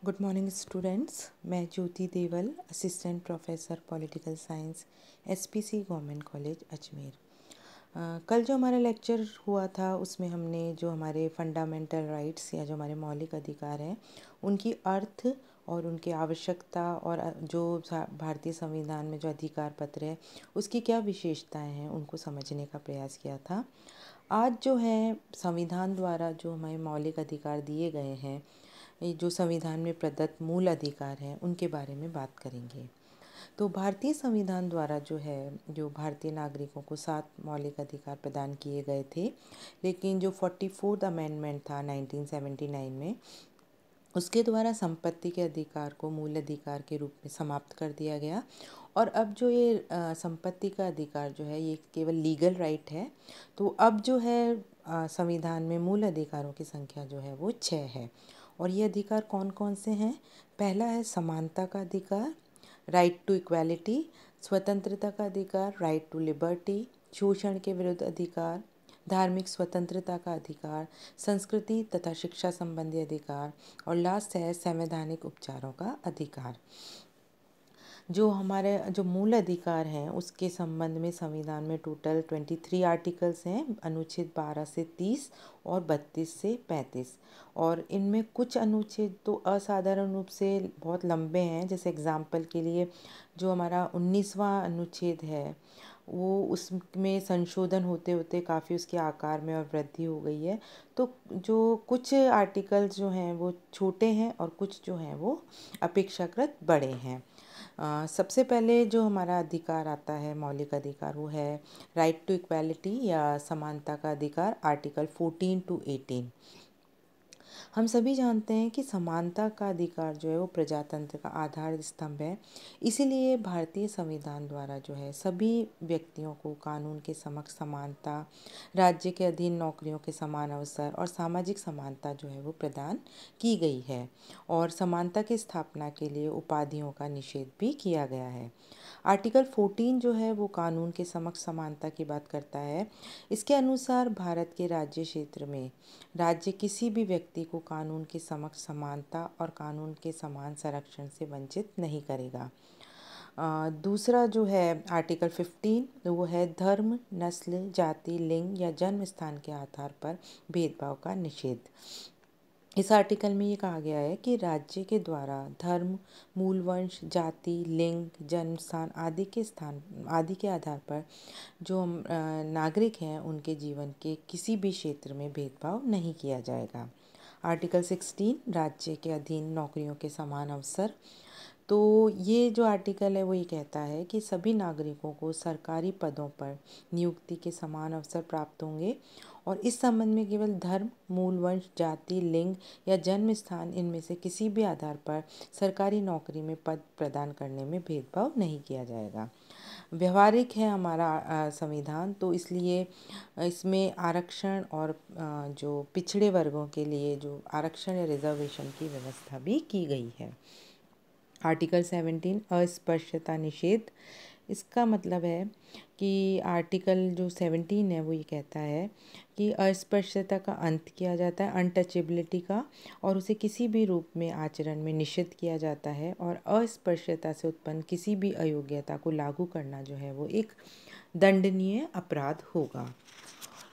Good morning students. मैं Jyoti Deval, assistant professor political science, SPC government college Ajmer. कल जो हमारा लेक्चर हुआ था उसमें हमने जो हमारे फंडामेंटल राइट्स या जो हमारे मौलिक अधिकार हैं उनकी अर्थ और उनकी आवश्यकता और जो भारतीय संविधान में जो अधिकार पत्र है उसकी क्या विशेषताएं हैं उनको समझने का प्रयास किया था। आज जो है संविधान द्वारा जो हमें मौलिक अधिकार दिए गए हैं, ये जो संविधान में प्रदत्त मूल अधिकार हैं उनके बारे में बात करेंगे। तो भारतीय संविधान द्वारा जो है जो भारतीय नागरिकों को 7 मौलिक अधिकार प्रदान किए गए थे, लेकिन जो 44th अमेंडमेंट था 1979 में, उसके द्वारा संपत्ति के अधिकार को मूल अधिकार के रूप में समाप्त कर दिया गया। और अब जो ये संपत्ति का अधिकार जो है ये केवल लीगल राइट है। तो अब जो है संविधान में मूल अधिकारों की संख्या जो है वो 6 है। और ये अधिकार कौन कौन से हैं? पहला है समानता का अधिकार, राइट टू इक्वालिटी, स्वतंत्रता का अधिकार, राइट टू लिबर्टी, शोषण के विरुद्ध अधिकार, धार्मिक स्वतंत्रता का अधिकार, संस्कृति तथा शिक्षा संबंधी अधिकार, और लास्ट है संवैधानिक उपचारों का अधिकार। जो हमारे जो मूल अधिकार हैं उसके संबंध में संविधान में टोटल 23 आर्टिकल्स हैं, अनुच्छेद 12 से 30 और 32 से 35। और इनमें कुछ अनुच्छेद तो असाधारण रूप से बहुत लंबे हैं। जैसे एग्जाम्पल के लिए जो हमारा 19वां अनुच्छेद है वो उसमें संशोधन होते होते काफ़ी उसके आकार में और वृद्धि हो गई है। तो जो कुछ आर्टिकल्स जो हैं वो छोटे हैं और कुछ जो हैं वो अपेक्षाकृत बड़े हैं। सबसे पहले जो हमारा अधिकार आता है मौलिक अधिकार वो है राइट टू इक्वालिटी या समानता का अधिकार, आर्टिकल 14 to 18। हम सभी जानते हैं कि समानता का अधिकार जो है वो प्रजातंत्र का आधार स्तंभ है। इसीलिए भारतीय संविधान द्वारा जो है सभी व्यक्तियों को कानून के समक्ष समानता, राज्य के अधीन नौकरियों के समान अवसर और सामाजिक समानता जो है वो प्रदान की गई है। और समानता की स्थापना के लिए उपाधियों का निषेध भी किया गया है। आर्टिकल 14 जो है वो कानून के समक्ष समानता की बात करता है। इसके अनुसार भारत के राज्य क्षेत्र में राज्य किसी भी व्यक्ति को कानून के समक्ष समानता और कानून के समान संरक्षण से वंचित नहीं करेगा। दूसरा जो है आर्टिकल 15 वो है धर्म, नस्ल, जाति, लिंग या जन्म स्थान के आधार पर भेदभाव का निषेध। इस आर्टिकल में ये कहा गया है कि राज्य के द्वारा धर्म, मूल वंश, जाति, लिंग, जन्म स्थान आदि के आधार पर जो नागरिक हैं उनके जीवन के किसी भी क्षेत्र में भेदभाव नहीं किया जाएगा। आर्टिकल 16 राज्य के अधीन नौकरियों के समान अवसर। तो ये जो आर्टिकल है वो ये कहता है कि सभी नागरिकों को सरकारी पदों पर नियुक्ति के समान अवसर प्राप्त होंगे और इस संबंध में केवल धर्म, मूल वंश, जाति, लिंग या जन्म स्थान इनमें से किसी भी आधार पर सरकारी नौकरी में पद प्रदान करने में भेदभाव नहीं किया जाएगा। व्यवहारिक है हमारा संविधान, तो इसलिए इसमें आरक्षण और जो पिछड़े वर्गों के लिए जो आरक्षण या रिजर्वेशन की व्यवस्था भी की गई है। आर्टिकल 17 अस्पृश्यता निषेध। इसका मतलब है कि आर्टिकल जो 17 है वो ये कहता है कि अस्पृश्यता का अंत किया जाता है, अनटचेबिलिटी का, और उसे किसी भी रूप में आचरण में निषिद्ध किया जाता है। और अस्पृश्यता से उत्पन्न किसी भी अयोग्यता को लागू करना जो है वो एक दंडनीय अपराध होगा।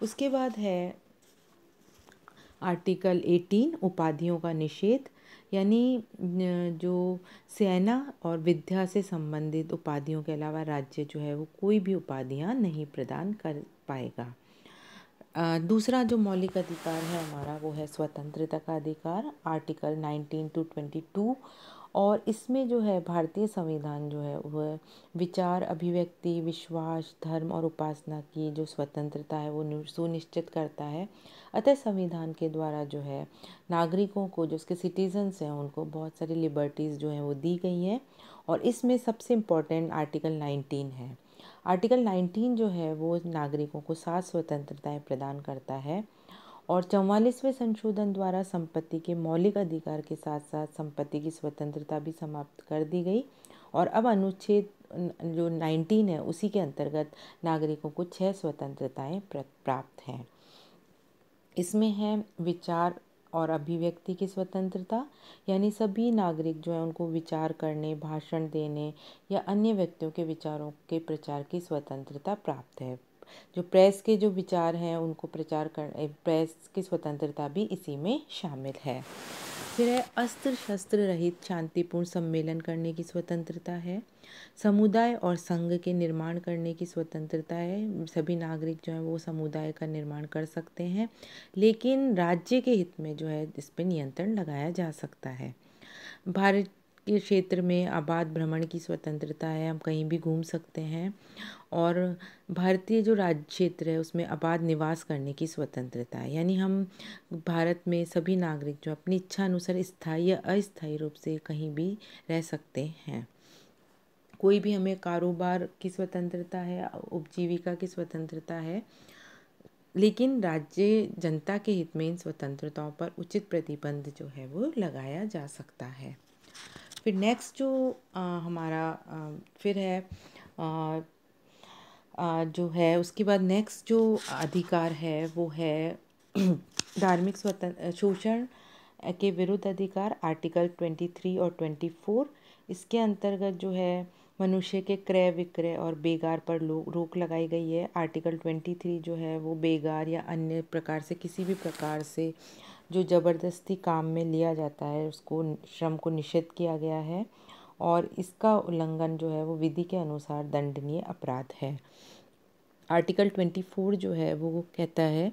उसके बाद है आर्टिकल 18 उपाधियों का निषेध, यानी जो सेना और विद्या से संबंधित उपाधियों के अलावा राज्य जो है वो कोई भी उपाधियां नहीं प्रदान कर पाएगा। दूसरा जो मौलिक अधिकार है हमारा वो है स्वतंत्रता का अधिकार, आर्टिकल 19 to 22। और इसमें जो है भारतीय संविधान जो है वह विचार, अभिव्यक्ति, विश्वास, धर्म और उपासना की जो स्वतंत्रता है वो सुनिश्चित करता है। अतः संविधान के द्वारा जो है नागरिकों को, जो उसके सिटीजन्स हैं, उनको बहुत सारी लिबर्टीज़ जो हैं वो दी गई हैं। और इसमें सबसे इम्पोर्टेंट आर्टिकल 19 है। आर्टिकल 19 जो है वो नागरिकों को 7 स्वतंत्रताएं प्रदान करता है। और 44वें संशोधन द्वारा संपत्ति के मौलिक अधिकार के साथ साथ संपत्ति की स्वतंत्रता भी समाप्त कर दी गई। और अब अनुच्छेद जो 19 है उसी के अंतर्गत नागरिकों को 6 स्वतंत्रताएं प्राप्त हैं। इसमें है विचार और अभिव्यक्ति की स्वतंत्रता, यानी सभी नागरिक जो है उनको विचार करने, भाषण देने या अन्य व्यक्तियों के विचारों के प्रचार की स्वतंत्रता प्राप्त है। जो प्रेस के जो विचार हैं उनको प्रचार कर, प्रेस की स्वतंत्रता भी इसी में शामिल है। फिर है अस्त्र शस्त्र रहित शांतिपूर्ण सम्मेलन करने की स्वतंत्रता है। समुदाय और संघ के निर्माण करने की स्वतंत्रता है। सभी नागरिक जो है वो समुदाय का निर्माण कर सकते हैं, लेकिन राज्य के हित में जो है इस पर नियंत्रण लगाया जा सकता है। भारत के क्षेत्र में आबाद भ्रमण की स्वतंत्रता है, हम कहीं भी घूम सकते हैं। और भारतीय जो राज्य क्षेत्र है उसमें आबाद निवास करने की स्वतंत्रता है, यानी हम भारत में सभी नागरिक जो अपनी इच्छा अनुसार स्थायी या अस्थायी रूप से कहीं भी रह सकते हैं। कोई भी हमें कारोबार की स्वतंत्रता है, उपजीविका की स्वतंत्रता है, लेकिन राज्य जनता के हित में इन स्वतंत्रताओं पर उचित प्रतिबंध जो है वो लगाया जा सकता है। फिर नेक्स्ट जो हमारा फिर है जो है उसके बाद नेक्स्ट जो अधिकार है वो है धार्मिक शोषण के विरुद्ध अधिकार, आर्टिकल 23 और 24। इसके अंतर्गत जो है मनुष्य के क्रय विक्रय और बेगार पर रोक लगाई गई है। आर्टिकल 23 जो है वो बेगार या अन्य प्रकार से किसी भी प्रकार से जो ज़बरदस्ती काम में लिया जाता है उसको, श्रम को निषिद्ध किया गया है और इसका उल्लंघन जो है वो विधि के अनुसार दंडनीय अपराध है। आर्टिकल 24 जो है वो कहता है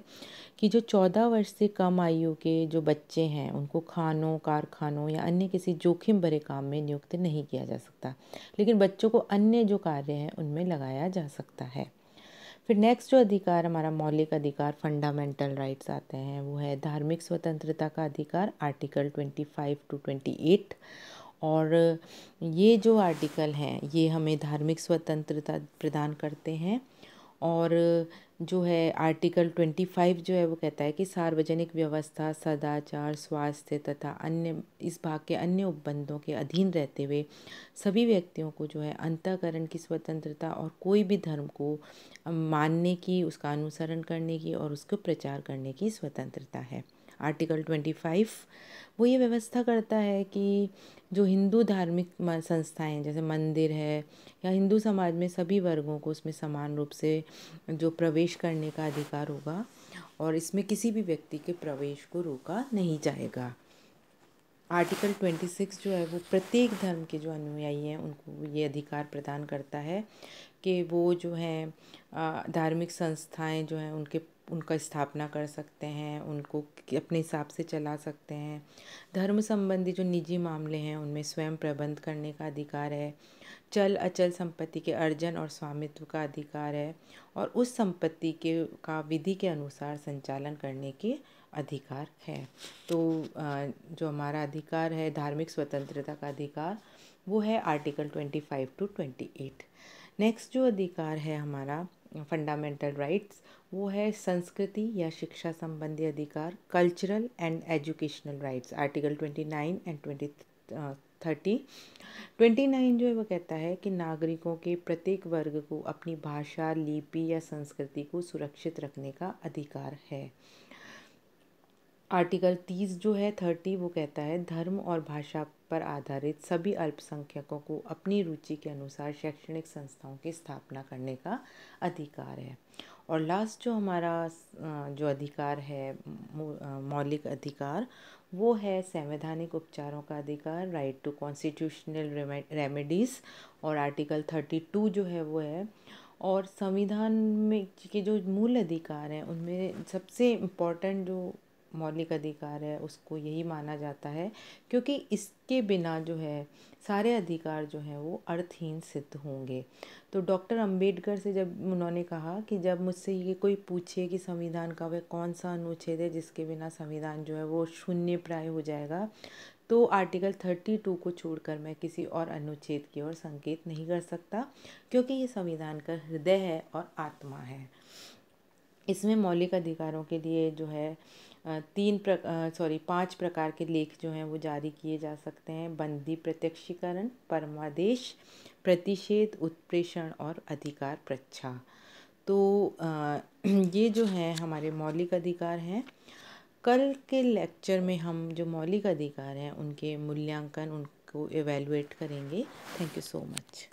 कि जो 14 वर्ष से कम आयु के जो बच्चे हैं उनको खानों, कारखानों या अन्य किसी जोखिम भरे काम में नियुक्त नहीं किया जा सकता, लेकिन बच्चों को अन्य जो कार्य हैं उनमें लगाया जा सकता है। फिर नेक्स्ट जो अधिकार हमारा मौलिक अधिकार, फंडामेंटल राइट्स आते हैं, वो है धार्मिक स्वतंत्रता का अधिकार, आर्टिकल 25 to 28। और ये जो आर्टिकल हैं ये हमें धार्मिक स्वतंत्रता प्रदान करते हैं। और जो है आर्टिकल 25 जो है वो कहता है कि सार्वजनिक व्यवस्था, सदाचार, स्वास्थ्य तथा अन्य इस भाग के अन्य उपबंधों के अधीन रहते हुए सभी व्यक्तियों को जो है अंतःकरण की स्वतंत्रता और कोई भी धर्म को मानने की, उसका अनुसरण करने की और उसको प्रचार करने की स्वतंत्रता है। आर्टिकल 25 वो ये व्यवस्था करता है कि जो हिंदू धार्मिक संस्थाएं जैसे मंदिर है या हिंदू समाज में सभी वर्गों को उसमें समान रूप से जो प्रवेश करने का अधिकार होगा और इसमें किसी भी व्यक्ति के प्रवेश को रोका नहीं जाएगा। आर्टिकल 26 जो है वो प्रत्येक धर्म के जो अनुयायी हैं उनको ये अधिकार प्रदान करता है कि वो जो हैं धार्मिक संस्थाएं जो हैं उनका स्थापना कर सकते हैं, उनको अपने हिसाब से चला सकते हैं। धर्म संबंधी जो निजी मामले हैं उनमें स्वयं प्रबंध करने का अधिकार है। चल अचल संपत्ति के अर्जन और स्वामित्व का अधिकार है और उस संपत्ति के का विधि के अनुसार संचालन करने के अधिकार है। तो जो हमारा अधिकार है धार्मिक स्वतंत्रता का अधिकार वो है आर्टिकल 25 to 28। नेक्स्ट जो अधिकार है हमारा फंडामेंटल राइट्स वो है संस्कृति या शिक्षा संबंधी अधिकार, cultural and educational rights, article 29 and 30। 29 जो है वो कहता है कि नागरिकों के प्रत्येक वर्ग को अपनी भाषा, लिपि या संस्कृति को सुरक्षित रखने का अधिकार है। आर्टिकल 30 जो है 30 वो कहता है धर्म और भाषा पर आधारित सभी अल्पसंख्यकों को अपनी रुचि के अनुसार शैक्षणिक संस्थाओं की स्थापना करने का अधिकार है। और लास्ट जो हमारा जो अधिकार है मौलिक अधिकार वो है संवैधानिक उपचारों का अधिकार, राइट टू कॉन्स्टिट्यूशनल रेमेडीज़। और आर्टिकल 32 जो है वो है, और संविधान में के जो मूल अधिकार हैं उनमें सबसे इम्पोर्टेंट जो मौलिक अधिकार है उसको यही माना जाता है, क्योंकि इसके बिना जो है सारे अधिकार जो हैं वो अर्थहीन सिद्ध होंगे। तो डॉक्टर अंबेडकर से जब उन्होंने कहा कि जब मुझसे ये कोई पूछे कि संविधान का वह कौन सा अनुच्छेद है जिसके बिना संविधान जो है वो शून्य प्राय हो जाएगा, तो आर्टिकल 32 को छोड़कर मैं किसी और अनुच्छेद की ओर संकेत नहीं कर सकता, क्योंकि ये संविधान का हृदय है और आत्मा है। इसमें मौलिक अधिकारों के लिए जो है 5 प्रकार के लेख जो हैं वो जारी किए जा सकते हैं: बंदी प्रत्यक्षीकरण, परमादेश, प्रतिषेध, उत्प्रेषण और अधिकार प्रच्छा। तो ये जो हैं हमारे मौलिक अधिकार हैं। कल के लेक्चर में हम जो मौलिक अधिकार हैं उनके मूल्यांकन, उनको एवेलुएट करेंगे। Thank you so much.